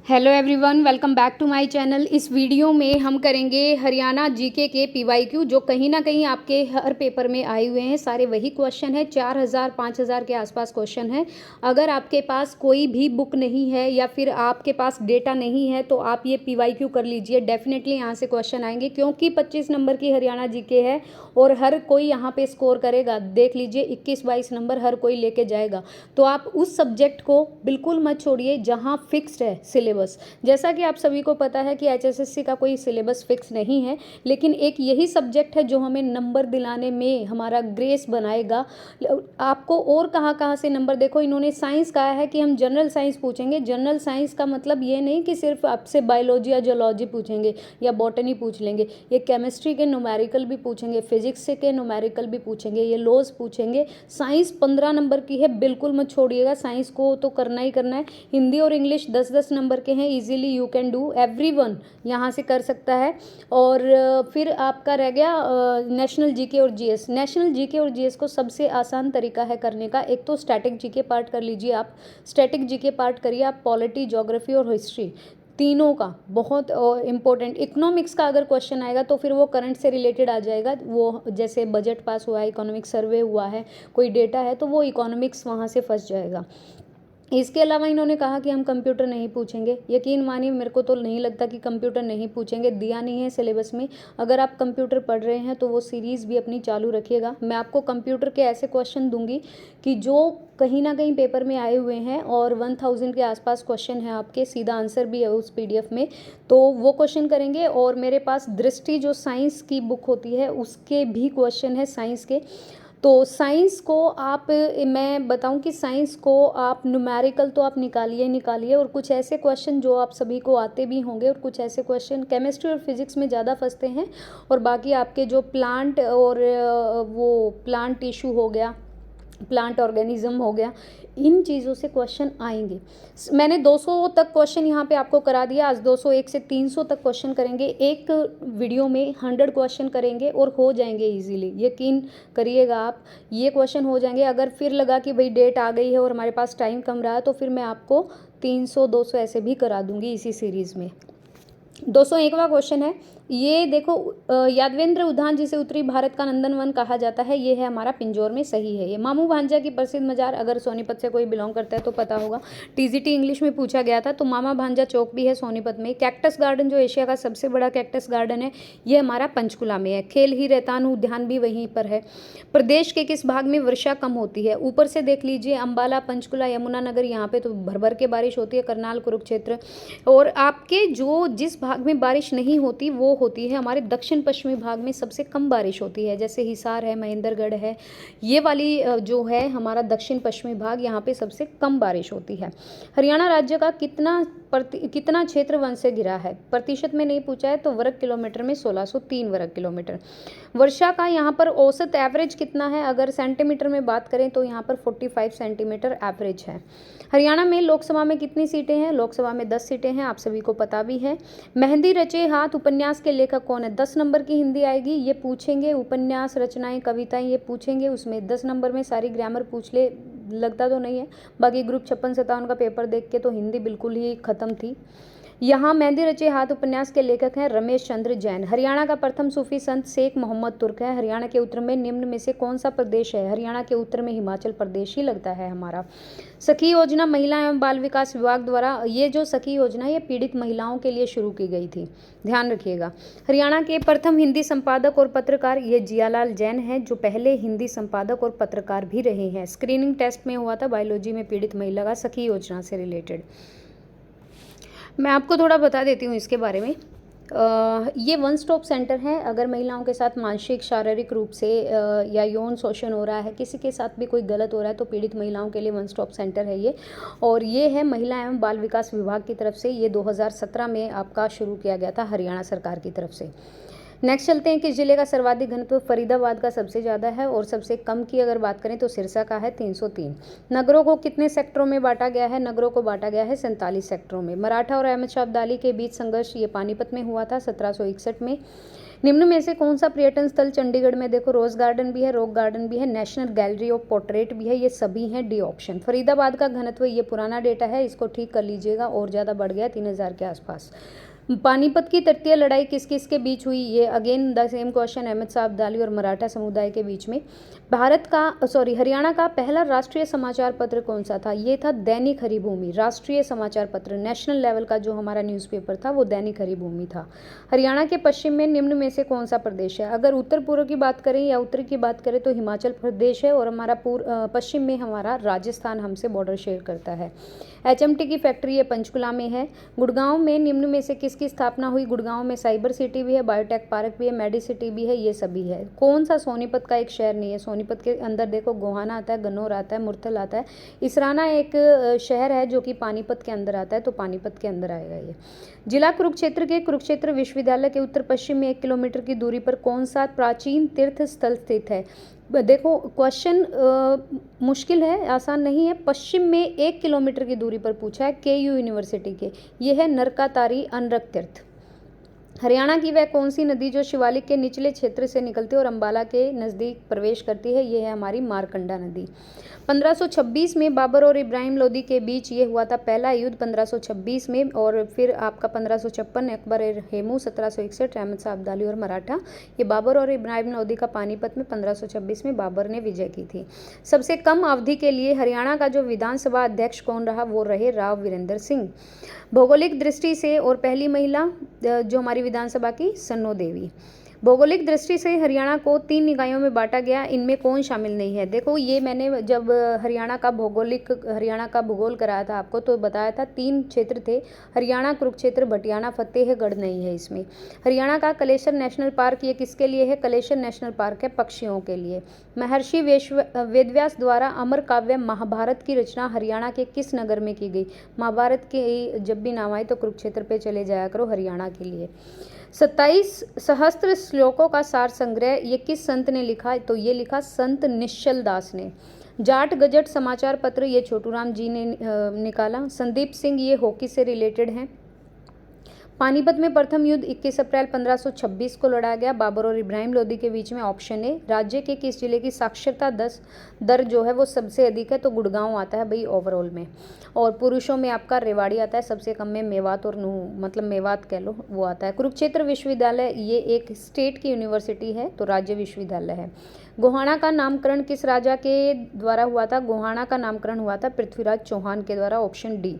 Hello everyone, welcome back to my channel. इस video में हम करेंगे हरियाणा जीके के पीवाईक्यू जो कहीं ना कहीं आपके हर पेपर में आए हुए हैं। सारे वही क्वेश्चन है, 4000 5000 के आसपास क्वेश्चन है। अगर आपके पास कोई भी बुक नहीं है या फिर आपके पास डेटा नहीं है तो आप ये पीवाईक्यू कर लीजिए। डेफिनेटली यहाँ से क्वेश्चन आएंगे क्योंकि 25 नंबर की हरियाणा जीके है और हर कोई यहाँ पे स्कोर करेगा। देख लीजिए 21-22 नंबर हर कोई लेके जाएगा। तो आप उस सब्जेक्ट को बिल्कुल मत छोड़िए जहाँ फिक्स्ड है सिलेबस। जैसा कि आप सभी को पता है कि एचएसएससी का कोई सिलेबस फिक्स नहीं है, लेकिन एक यही सब्जेक्ट है जो हमें नंबर दिलाने में हमारा ग्रेस बनाएगा। आपको और कहाँ कहाँ से नंबर, देखो इन्होंने साइंस कहा है कि हम जनरल साइंस पूछेंगे। जनरल साइंस का मतलब ये नहीं कि सिर्फ आपसे बायोलॉजी या जूलॉजी पूछेंगे या बॉटनी पूछ लेंगे। ये केमिस्ट्री के न्यूमेरिकल भी पूछेंगे, फिजिक्स के न्यूमेरिकल भी पूछेंगे, ये लॉज पूछेंगे। साइंस 15 नंबर की है, बिल्कुल मत छोड़िएगा। साइंस को तो करना ही करना है। हिंदी और इंग्लिश 10-10 नंबर के हैं। Easily you can do, everyone यहाँ से कर सकता है। और फिर आपका रह गया नेशनल जीके और जीएस। नेशनल जीके और जीएस को सबसे आसान तरीका है करने का। एक तो स्टैटिक जीके पार्ट कर लीजिए आप। स्टैटिक जीके पार्ट करिए आप। पॉलिटी, ज्योग्राफी और हिस्ट्री तीनों का बहुत इंपॉर्टेंट। इकोनॉमिक्स का अगर क्वेश्चन आएगा तो फिर वो करंट से रिलेटेड आ जाएगा। वो जैसे बजट पास हुआ है, इकोनॉमिक सर्वे हुआ है, कोई डेटा है, तो वो इकोनॉमिक्स वहाँ से फंस जाएगा। इसके अलावा इन्होंने कहा कि हम कंप्यूटर नहीं पूछेंगे। यकीन मानिए मेरे को तो नहीं लगता कि कंप्यूटर नहीं पूछेंगे, दिया नहीं है सिलेबस में। अगर आप कंप्यूटर पढ़ रहे हैं तो वो सीरीज़ भी अपनी चालू रखिएगा। मैं आपको कंप्यूटर के ऐसे क्वेश्चन दूंगी कि जो कहीं ना कहीं पेपर में आए हुए हैं और 1000 के आसपास क्वेश्चन है आपके, सीधा आंसर भी है उस पीडीएफ में, तो वो क्वेश्चन करेंगे। और मेरे पास दृष्टि जो साइंस की बुक होती है उसके भी क्वेश्चन है साइंस के। तो साइंस को आप, मैं बताऊं कि साइंस को आप न्यूमेरिकल तो आप निकालिए निकालिए, और कुछ ऐसे क्वेश्चन जो आप सभी को आते भी होंगे, और कुछ ऐसे क्वेश्चन केमिस्ट्री और फिजिक्स में ज़्यादा फंसते हैं। और बाकी आपके जो प्लांट और वो प्लांट टिश्यू हो गया, प्लांट ऑर्गेनिज्म हो गया, इन चीज़ों से क्वेश्चन आएंगे। मैंने 200 तक क्वेश्चन यहाँ पे आपको करा दिया। आज 201 से 300 तक क्वेश्चन करेंगे। एक वीडियो में 100 क्वेश्चन करेंगे और हो जाएंगे इजीली, यकीन करिएगा आप, ये क्वेश्चन हो जाएंगे। अगर फिर लगा कि भाई डेट आ गई है और हमारे पास टाइम कम रहा है तो फिर मैं आपको 300-200 ऐसे भी करा दूंगी इसी सीरीज़ में। 201वां क्वेश्चन है, ये देखो, यादवेंद्र उद्यान जिसे उत्तरी भारत का नंदनवन कहा जाता है, ये है हमारा पिंजौर में, सही है। ये मामू भांजा की प्रसिद्ध मजार, अगर सोनीपत से कोई बिलोंग करता है तो पता होगा, टीजीटी इंग्लिश में पूछा गया था। तो मामा भांजा चौक भी है सोनीपत में। कैक्टस गार्डन जो एशिया का सबसे बड़ा कैक्टस गार्डन है, ये हमारा पंचकुला में है। खेल ही रेतान उद्यान भी वहीं पर है। प्रदेश के किस भाग में वर्षा कम होती है? ऊपर से देख लीजिए, अम्बाला, पंचकुला, यमुनानगर, यहाँ पे तो भर भर के बारिश होती है, करनाल, कुरुक्षेत्र। और आपके जो जिस भाग में बारिश नहीं होती वो होती है हमारे दक्षिण पश्चिमी भाग में सबसे कम बारिश होती है, जैसे हिसार है, महेंद्रगढ़ है, ये वाली जो है हमारा दक्षिण पश्चिमी भाग, यहाँ पे सबसे कम बारिश होती है। हरियाणा राज्य का कितना क्षेत्र वन से घिरा है? प्रतिशत में नहीं पूछा है, तो वर्ग किलोमीटर में 1603 वर्ग किलोमीटर। वर्षा का यहाँ पर औसत एवरेज कितना है? अगर सेंटीमीटर में बात करें तो यहाँ पर 45 सेंटीमीटर एवरेज है। हरियाणा में लोकसभा में कितनी सीटें हैं? लोकसभा में 10 सीटें हैं, आप सभी को पता भी है। मेहंदी रचे हाथ उपन्यास के लेखक कौन है? 10 नंबर की हिंदी आएगी, ये पूछेंगे। उपन्यास, रचनाएं, कविताएं ये पूछेंगे। उसमें 10 नंबर में सारी ग्रामर पूछ ले, लगता तो नहीं है। बाकी ग्रुप 56-57 का पेपर देख के तो हिंदी बिल्कुल ही खत्म थी। यहाँ मेहंदी रचे हाथ उपन्यास के लेखक हैं रमेश चंद्र जैन। हरियाणा का प्रथम सूफी संत शेख मोहम्मद तुर्क है। हरियाणा के उत्तर में निम्न में से कौन सा प्रदेश है? हरियाणा के उत्तर में हिमाचल प्रदेश ही लगता है हमारा। सखी योजना महिला एवं बाल विकास विभाग द्वारा, ये जो सखी योजना ये पीड़ित महिलाओं के लिए शुरू की गई थी, ध्यान रखिएगा। हरियाणा के प्रथम हिंदी संपादक और पत्रकार ये जियालाल जैन हैं, जो पहले हिंदी संपादक और पत्रकार भी रहे हैं। स्क्रीनिंग टेस्ट में हुआ था बायोलॉजी में पीड़ित महिला का, सखी योजना से रिलेटेड। मैं आपको थोड़ा बता देती हूँ इसके बारे में। ये वन स्टॉप सेंटर है। अगर महिलाओं के साथ मानसिक, शारीरिक रूप से या यौन शोषण हो रहा है, किसी के साथ भी कोई गलत हो रहा है, तो पीड़ित महिलाओं के लिए वन स्टॉप सेंटर है ये। और ये है महिला एवं बाल विकास विभाग की तरफ से। ये 2017 में आपका शुरू किया गया था हरियाणा सरकार की तरफ से। नेक्स्ट चलते हैं, किस जिले का सर्वाधिक घनत्व? फरीदाबाद का सबसे ज़्यादा है, और सबसे कम की अगर बात करें तो सिरसा का है 303। नगरों को कितने सेक्टरों में बांटा गया है? नगरों को बांटा गया है 47 सेक्टरों में। मराठा और अहमद शाह अब्दाली के बीच संघर्ष ये पानीपत में हुआ था 1761 में। निम्न में से कौन सा पर्यटन स्थल चंडीगढ़ में? देखो, रोज गार्डन भी है, रॉक गार्डन भी है, नेशनल गैलरी ऑफ पोर्ट्रेट भी है, ये सभी हैं डी ऑप्शन। फरीदाबाद का घनत्व, ये पुराना डेटा है, इसको ठीक कर लीजिएगा, और ज़्यादा बढ़ गया 3000 के आसपास। पानीपत की तटीय लड़ाई किस किस के बीच हुई? ये again the same question, Ahmad Shah Abdali और मराठा समुदाय के बीच में। हरियाणा का पहला राष्ट्रीय समाचार पत्र कौन सा था? ये था दैनिक हरिभूमि। राष्ट्रीय समाचार पत्र, नेशनल लेवल का जो हमारा न्यूज़पेपर था वो दैनिक हरिभूमि था। हरियाणा के पश्चिम में निम्न में से कौन सा प्रदेश है? अगर उत्तर पूर्व की बात करें या उत्तर की बात करें तो हिमाचल प्रदेश है, और हमारा पश्चिम में हमारा राजस्थान हमसे बॉर्डर शेयर करता है। HMT की फैक्ट्री ये पंचकुला में है। गुड़गांव में निम्न में से किसकी स्थापना हुई? गुड़गांव में साइबर सिटी भी है, बायोटेक पार्क भी है, मेडिसिटी भी है, ये सभी है। कौन सा सोनीपत का एक शहर नहीं है? सोनीपत के अंदर देखो, गोहाना आता है, गन्नौर आता है, मुरथल आता है, इसराना एक शहर है जो कि पानीपत के अंदर आता है, तो पानीपत के अंदर आएगा ये। जिला कुरुक्षेत्र के कुरुक्षेत्र विश्वविद्यालय के उत्तर पश्चिम में 1 किलोमीटर की दूरी पर कौन सा प्राचीन तीर्थ स्थल स्थित है? देखो, क्वेश्चन मुश्किल है, आसान नहीं है। पश्चिम में 1 किलोमीटर की दूरी पर पूछा है, KU यूनिवर्सिटी के। ये है नरकातारी अनरक तीर्थ। हरियाणा की वह कौन सी नदी जो शिवालिक के निचले क्षेत्र से निकलती है और अंबाला के नज़दीक प्रवेश करती है? ये है हमारी मारकंडा नदी। 1526 में बाबर और इब्राहिम लोदी के बीच ये हुआ था पहला युद्ध 1526 में, और फिर आपका 1556 अकबर हेमू, 1761 अहमद शाह अब्दाली और मराठा। ये बाबर और इब्राहिम लोदी का पानीपत में 1526 में बाबर ने विजय की थी। सबसे कम अवधि के लिए हरियाणा का जो विधानसभा अध्यक्ष कौन रहा? वो रहे राव वीरेंद्र सिंह। भौगोलिक दृष्टि से और पहली महिला जो हमारी विधानसभा की, सन्नो देवी। भौगोलिक दृष्टि से हरियाणा को 3 निकायों में बांटा गया, इनमें कौन शामिल नहीं है? देखो, ये मैंने जब हरियाणा का भूगोल कराया था आपको तो बताया था 3 क्षेत्र थे, हरियाणा, कुरुक्षेत्र, भटियाना, फतेहगढ़ नहीं है इसमें। हरियाणा का कलेसर नेशनल पार्क ये किसके लिए है? कलेसर नेशनल पार्क है पक्षियों के लिए। महर्षि वेदव्यास द्वारा अमर काव्य महाभारत की रचना हरियाणा के किस नगर में की गई? महाभारत के जब भी नाम आए तो कुरुक्षेत्र पे चले जाया करो, हरियाणा के लिए। 27 सहस्त्र श्लोकों का सार संग्रह ये किस संत ने लिखा? तो ये लिखा संत निश्चल दास ने। जाट गजट समाचार पत्र ये छोटूराम जी ने निकाला। संदीप सिंह ये हॉकी से रिलेटेड हैं। पानीपत में प्रथम युद्ध 21 अप्रैल 1526 को लड़ा गया बाबर और इब्राहिम लोदी के बीच में। Option A. राज्य के किस जिले की साक्षरता दर जो है वो सबसे अधिक है? तो गुड़गांव आता है भाई ओवरऑल में। और पुरुषों में आपका रेवाड़ी आता है, सबसे कम में मेवात और नूह, मतलब मेवात कह लो, वो आता है। कुरुक्षेत्र विश्वविद्यालय ये एक स्टेट की यूनिवर्सिटी है, तो राज्य विश्वविद्यालय है। गोहाना का नामकरण किस राजा के द्वारा हुआ था? गोहाना का नामकरण हुआ था पृथ्वीराज चौहान के द्वारा, ऑप्शन डी।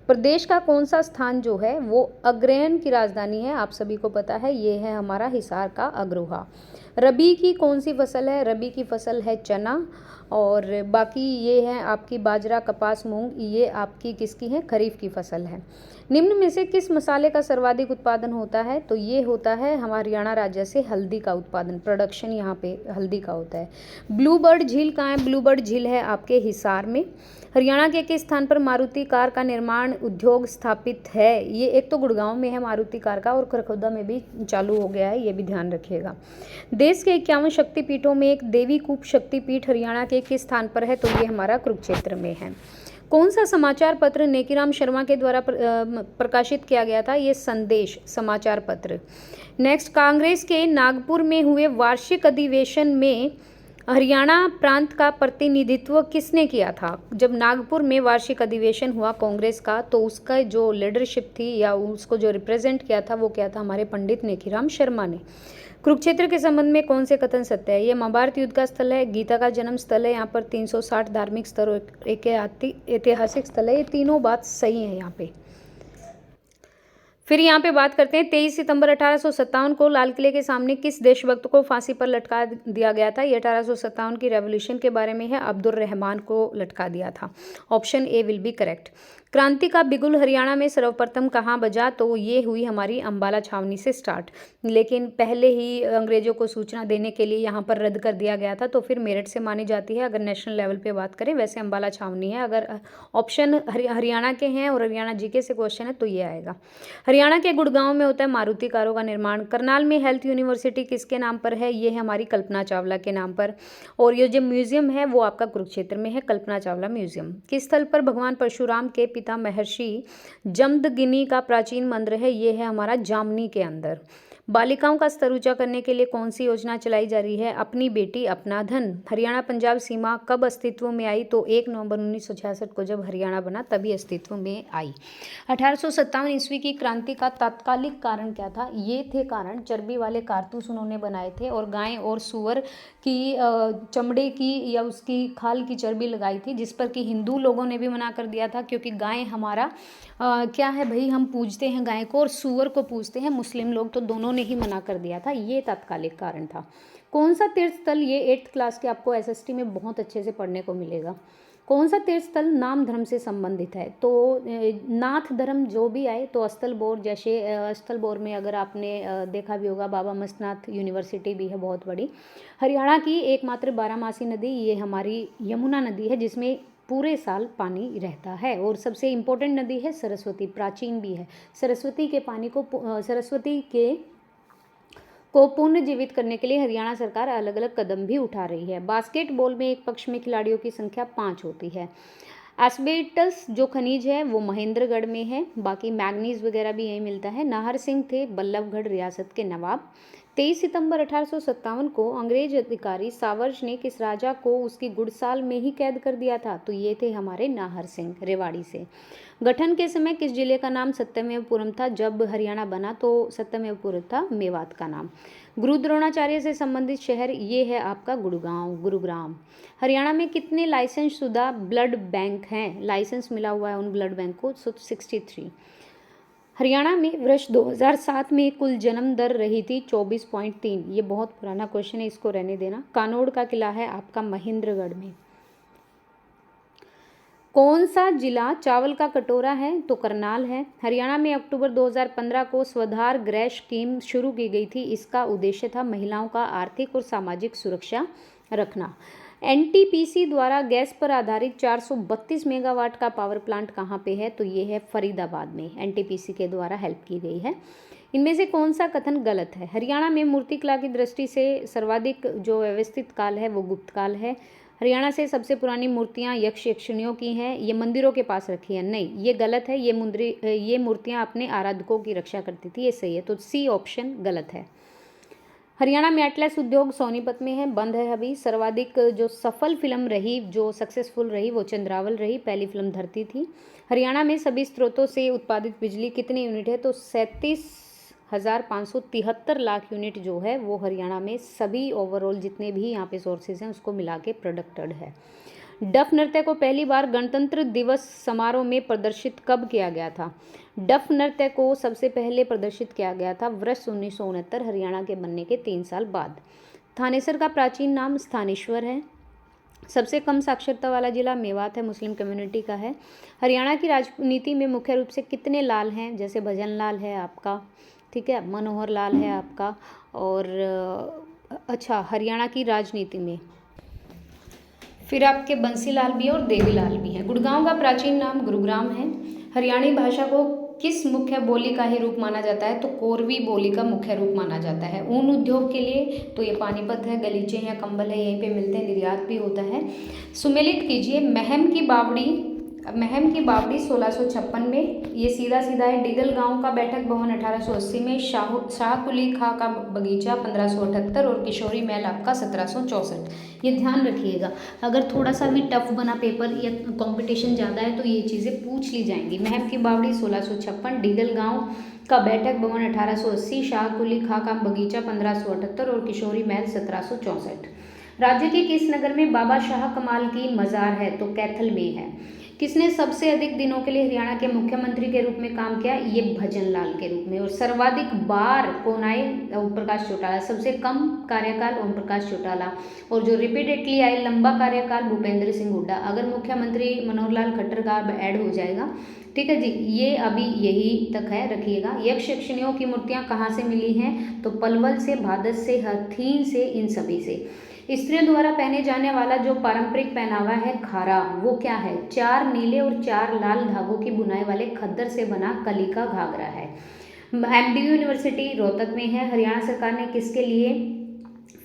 प्रदेश का कौन सा स्थान जो है वो अग्रयन की राजधानी है? आप सभी को पता है, ये है हमारा हिसार का अग्रोहा। रबी की कौन सी फसल है? रबी की फसल है चना, और बाकी ये है आपकी बाजरा, कपास, मूंग, ये आपकी किसकी है? खरीफ की फसल है। निम्न में से किस मसाले का सर्वाधिक उत्पादन होता है? तो ये होता है हमारे हरियाणा राज्य से हल्दी का उत्पादन, प्रोडक्शन यहाँ पे हल्दी का होता है। ब्लू बर्ड झील कहाँ है? ब्लू बर्ड झील है आपके हिसार में। हरियाणा के किस स्थान पर मारुति कार का निर्माण उद्योग स्थापित है? ये एक तो गुड़गांव में है मारुति कार का, और खरखोदा में भी चालू हो गया है, ये भी ध्यान रखिएगा। देश के 51 शक्तिपीठों में एक देवी कूप शक्तिपीठ हरियाणा के किस स्थान पर है? तो ये हमारा कुरुक्षेत्र में है। कौन सा समाचार पत्र नेकीराम शर्मा के द्वारा प्रकाशित किया गया था? ये संदेश समाचार पत्र। नेक्स्ट, कांग्रेस के नागपुर में हुए वार्षिक अधिवेशन में हरियाणा प्रांत का प्रतिनिधित्व किसने किया था? जब नागपुर में वार्षिक अधिवेशन हुआ कांग्रेस का, तो उसका जो लीडरशिप थी या उसको जो रिप्रेजेंट किया था वो क्या था? हमारे पंडित नेकीराम शर्मा ने। कुरुक्षेत्र के संबंध में कौन से कथन सत्य है? ये महाभारत युद्ध का स्थल है, गीता का जन्म स्थल है, यहाँ पर 360 धार्मिक स्थल और एक ऐतिहासिक स्थल है, ये तीनों बात सही है यहाँ पे। फिर यहाँ पे बात करते हैं 23 सितंबर 1857 को लाल किले के सामने किस देशभक्त को फांसी पर लटका दिया गया था? ये 1857 की रेवोल्यूशन के बारे में है, अब्दुल रहमान को लटका दिया था। Option A will be correct. क्रांति का बिगुल हरियाणा में सर्वप्रथम कहाँ बजा, तो ये हुई हमारी अंबाला छावनी से स्टार्ट, लेकिन पहले ही अंग्रेजों को सूचना देने के लिए यहाँ पर रद्द कर दिया गया था, तो फिर मेरठ से मानी जाती है अगर नेशनल लेवल पे बात करें। वैसे अंबाला छावनी है। अगर ऑप्शन हरियाणा के हैं और हरियाणा जीके से क्वेश्चन है तो ये आएगा। हरियाणा के गुड़गांव में होता है मारुति कारों का निर्माण। करनाल में हेल्थ यूनिवर्सिटी किसके नाम पर है, ये है हमारी कल्पना चावला के नाम पर। और ये जो म्यूजियम है वो आपका कुरुक्षेत्र में है, कल्पना चावला म्यूजियम। किस स्थल पर भगवान परशुराम के पिता महर्षि जमदग्नि का प्राचीन मंदिर है, ये है हमारा जामनी के अंदर। बालिकाओं का स्तर ऊंचा करने के लिए कौन सी योजना चलाई जा रही है, अपनी बेटी अपना धन। हरियाणा पंजाब सीमा कब अस्तित्व में आई, तो 1 नवंबर 1966 को जब हरियाणा बना तभी अस्तित्व में आई। 1857 ईस्वी की क्रांति का तात्कालिक कारण क्या था, ये थे कारण चर्बी वाले कारतूस उन्होंने बनाए थे और गाय और सुअर की चमड़े की या उसकी खाल की चर्बी लगाई थी, जिस पर कि हिंदू लोगों ने भी मना कर दिया था, क्योंकि गाय हमारा क्या है भाई, हम पूजते हैं गाय को और सुअर को पूजते हैं मुस्लिम लोग, तो दोनों ने ही मना कर दिया था। ये तात्कालिक कारण था। कौन सा तीर्थ स्थल, ये 8th क्लास के आपको एसएसटी में बहुत अच्छे से पढ़ने को मिलेगा। कौन सा तीर्थ स्थल नाम धर्म से संबंधित है, तो नाथ धर्म जो भी आए, तो अस्थलबोर, जैसे अस्थलबोर में अगर आपने देखा भी होगा बाबा मस्तनाथ यूनिवर्सिटी भी है बहुत बड़ी। हरियाणा की एकमात्र बारहमासी नदी ये हमारी यमुना नदी है, जिसमें पूरे साल पानी रहता है। और सबसे इम्पोर्टेंट नदी है सरस्वती, प्राचीन भी है। सरस्वती के पानी को पुनर्जीवित करने के लिए हरियाणा सरकार अलग अलग कदम भी उठा रही है। बास्केटबॉल में एक पक्ष में खिलाड़ियों की संख्या 5 होती है। एस्बेस्टस जो खनिज है वो महेंद्रगढ़ में है, बाकी मैग्नीज वगैरह भी यहीं मिलता है। नाहर सिंह थे बल्लभगढ़ रियासत के नवाब। 23 सितंबर 1857 को अंग्रेज अधिकारी सावर्ज ने किस राजा को उसकी गुड़साल में ही कैद कर दिया था, तो ये थे हमारे नाहर सिंह रेवाड़ी से। गठन के समय किस जिले का नाम सत्यमेवपुरम था, जब हरियाणा बना तो सत्यमेवपुरम था मेवात का नाम। गुरु द्रोणाचार्य से संबंधित शहर ये है आपका गुरुग्राम। हरियाणा में कितने लाइसेंस शुदा ब्लड बैंक हैं, लाइसेंस मिला हुआ है उन ब्लड बैंक को, 63। हरियाणा में वर्ष 2007 में कुल जन्म दर रही थी 24.3। ये बहुत पुराना क्वेश्चन है, इसको रहने देना। कानोड़ का किला है आपका महेंद्रगढ़ में। कौन सा जिला चावल का कटोरा है, तो करनाल है। हरियाणा में अक्टूबर 2015 को स्वधार गृह स्कीम शुरू की गई थी। इसका उद्देश्य था महिलाओं का आर्थिक और सामाजिक सुरक्षा रखना। एनटीपीसी द्वारा गैस पर आधारित 432 मेगावाट का पावर प्लांट कहाँ पे है, तो ये है फरीदाबाद में, एनटीपीसी के द्वारा हेल्प की गई है। इनमें से कौन सा कथन गलत है। हरियाणा में मूर्तिकला की दृष्टि से सर्वाधिक जो व्यवस्थित काल है वो गुप्त काल है। हरियाणा से सबसे पुरानी मूर्तियाँ यक्ष यक्षिणियों की हैं, ये मंदिरों के पास रखी हैं, नहीं ये गलत है। ये मूर्तियाँ अपने आराधकों की रक्षा करती थी, ये सही है, तो सी ऑप्शन गलत है। हरियाणा में एटलस उद्योग सोनीपत में है, बंद है अभी। सर्वाधिक जो सफल फिल्म रही, जो सक्सेसफुल रही, वो चंद्रावल रही, पहली फिल्म धरती थी। हरियाणा में सभी स्रोतों से उत्पादित बिजली कितनी यूनिट है, तो 37,573 लाख यूनिट जो है वो हरियाणा में सभी ओवरऑल जितने भी यहाँ पे सोर्सेज हैं उसको मिला के प्रोडक्टेड है। डफ नृत्य को पहली बार गणतंत्र दिवस समारोह में प्रदर्शित कब किया गया था। डफ नृत्य को सबसे पहले प्रदर्शित किया गया था वर्ष 1969, हरियाणा के बनने के 3 साल बाद। थानेसर का प्राचीन नाम स्थानेश्वर है। सबसे कम साक्षरता वाला जिला मेवात है, मुस्लिम कम्युनिटी का है। हरियाणा की राजनीति में मुख्य रूप से कितने लाल हैं, जैसे भजन लाल है आपका, ठीक है, मनोहर लाल है आपका, और अच्छा हरियाणा की राजनीति में फिर आपके बंसीलाल भी और देवीलाल भी हैं। गुड़गांव का प्राचीन नाम गुरुग्राम है। हरियाणी भाषा को किस मुख्य बोली का ही रूप माना जाता है, तो कोरवी बोली का मुख्य रूप माना जाता है। ऊन उद्योग के लिए तो ये पानीपत है, गलीचे या कंबल है यहीं पे मिलते हैं, निर्यात भी होता है। सुमेलित कीजिए महम की बावड़ी 1656 में, ये सीधा सीधा है। डिगल गांव का बैठक भवन 1880 में, शाहकुली खां का बगीचा 1578 और किशोरी महल आपका 1764। ये ध्यान रखिएगा, अगर थोड़ा सा भी टफ बना पेपर या कंपटीशन ज़्यादा है तो ये चीज़ें पूछ ली जाएंगी। महम की बावड़ी 1656, डिगल गांव का बैठक भवन 1880, शाहकुली खां का बगीचा 1578 और किशोरी महल 1764। राज्य के किस नगर में बाबा शाह कमाल की मज़ार है, तो कैथल में है। किसने सबसे अधिक दिनों के लिए हरियाणा के मुख्यमंत्री के रूप में काम किया? ये भजन लाल के रूप में। और सर्वाधिक बार कौन आए? ओम प्रकाश चौटाला। सबसे कम कार्यकाल ओम प्रकाश चौटाला। और जो रिपीटेडली आए लंबा कार्यकाल भूपेंद्र सिंह हुड्डा। अगर मुख्यमंत्री मनोहर लाल खट्टर का अब ऐड हो जाएगा, ठीक है जी, ये अभी यही तक है, रखिएगा। यक्ष यक्षिणियों की मूर्तियां कहाँ से मिली हैं? तो पलवल से, भादस से, हथीन से, इन सभी से। स्त्रियों द्वारा पहने जाने वाला जो पारंपरिक पहनावा है खारा, वो क्या है? 4 नीले और 4 लाल धागों की बुनाई वाले खद्दर से बना कली का घाघरा है। एमडीयू यूनिवर्सिटी रोहतक में है। हरियाणा सरकार ने किसके लिए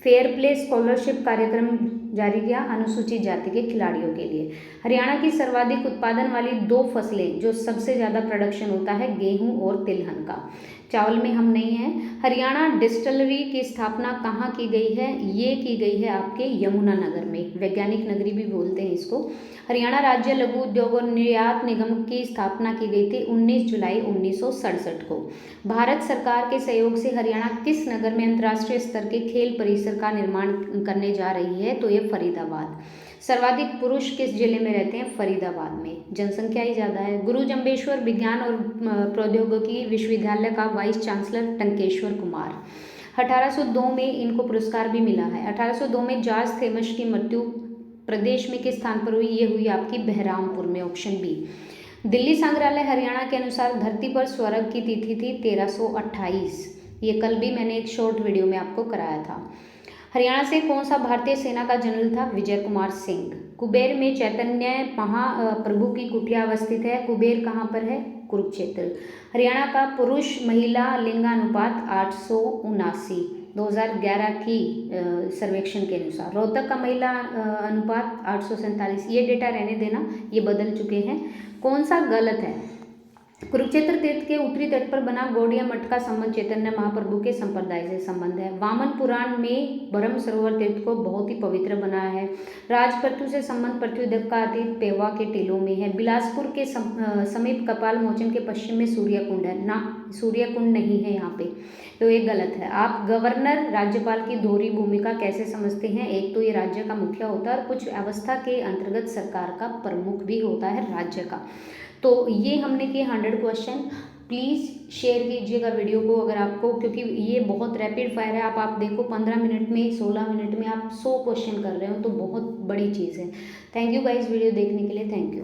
फेयर प्ले स्कॉलरशिप कार्यक्रम जारी किया? अनुसूचित जाति के खिलाड़ियों के लिए। हरियाणा की सर्वाधिक उत्पादन वाली 2 फसलें जो सबसे ज़्यादा प्रोडक्शन होता है, गेहूं और तिलहन का। चावल में हम नहीं हैं। हरियाणा डिस्टिलरी की स्थापना कहाँ की गई है? ये की गई है आपके यमुनानगर में, वैज्ञानिक नगरी भी बोलते हैं इसको। हरियाणा राज्य लघु उद्योग और निर्यात निगम की स्थापना की गई थी 19 जुलाई 1967 को। भारत सरकार के सहयोग से हरियाणा किस नगर में अंतर्राष्ट्रीय स्तर के खेल परिसर का निर्माण करने जा रही है? तो ये फरीदाबाद। सर्वाधिक पुरुष किस जिले में रहते हैं? फरीदाबाद में, जनसंख्या ही ज़्यादा है। गुरु जम्बेश्वर विज्ञान और प्रौद्योगिकी विश्वविद्यालय का वाइस चांसलर टंकेश्वर कुमार। 1802 में इनको पुरस्कार भी मिला है। 1802 में जॉर्ज थॉमस की मृत्यु प्रदेश में किस स्थान पर हुई? ये हुई आपकी बहरामपुर में, ऑप्शन बी। दिल्ली संग्रहालय हरियाणा के अनुसार धरती पर स्वर्ग की तिथि थी 1328। ये कल भी मैंने एक शॉर्ट वीडियो में आपको कराया था। हरियाणा से कौन सा भारतीय सेना का जनरल था? विजय कुमार सिंह। कुबेर में चैतन्य महाप्रभु की कुटिया अवस्थित है। कुबेर कहाँ पर है? कुरुक्षेत्र। हरियाणा का पुरुष महिला लिंगानुपात 879 2011 की सर्वेक्षण के अनुसार। रोहतक का महिला अनुपात 847। ये डेटा रहने देना, ये बदल चुके हैं। कौन सा गलत है? कुरुक्षेत्र तीर्थ के उत्तरी तट पर बना गौड़िया मठ का संबंध चैतन्य महाप्रभु के संप्रदाय से संबंध है। वामन पुराण में ब्रह्म सरोवर तीर्थ को बहुत ही पवित्र बनाया है। राजपृथु से संबंध पृथ्वी का अतीत पेवा के टीलों में है। बिलासपुर के समीप कपाल मोचन के पश्चिम में सूर्य कुंड है ना, सूर्य कुंड नहीं है यहाँ पे, तो ये गलत है। आप गवर्नर राज्यपाल की दोहरी भूमिका कैसे समझते हैं? एक तो ये राज्य का मुखिया होता है और कुछ अवस्था के अंतर्गत सरकार का प्रमुख भी होता है राज्य का। तो ये हमने किए 100 क्वेश्चन। प्लीज़ शेयर कीजिएगा वीडियो को अगर आपको, क्योंकि ये बहुत रैपिड फायर है। आप देखो 15 मिनट में, 16 मिनट में आप 100 क्वेश्चन कर रहे हो, तो बहुत बड़ी चीज़ है। थैंक यू गाइस वीडियो देखने के लिए, थैंक यू।